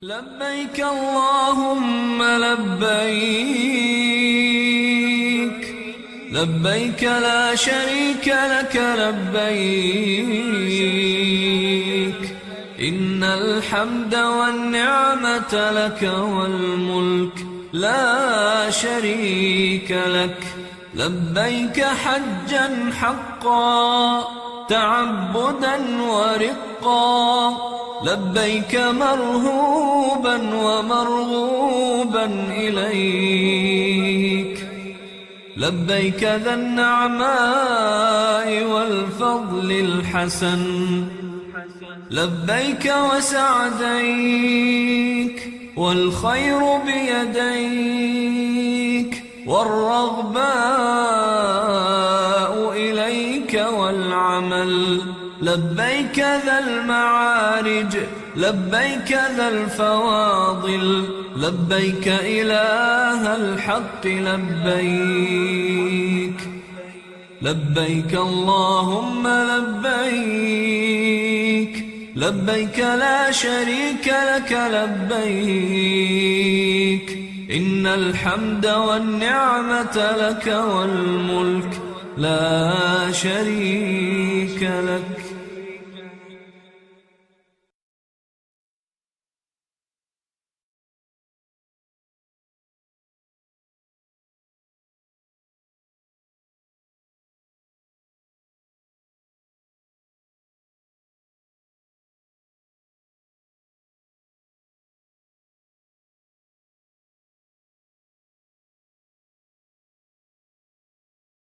لبيك اللهم لبيك، لبيك لا شريك لك لبيك، إن الحمد والنعمة لك والملك لا شريك لك. لبيك حجا حقا تعبدا ورقا، لبيك مرهوبا ومرغوبا إليك، لبيك ذا النعماء والفضل الحسن، لبيك وسعديك والخير بيديك، والرغباء إليك والعمل. لبيك ذا المعارج، لبيك ذا الفواضل، لبيك إله الحق لبيك، لبيك اللهم لبيك، لبيك لا شريك لك لبيك، إن الحمد والنعمة لك والملك لا شريك لك.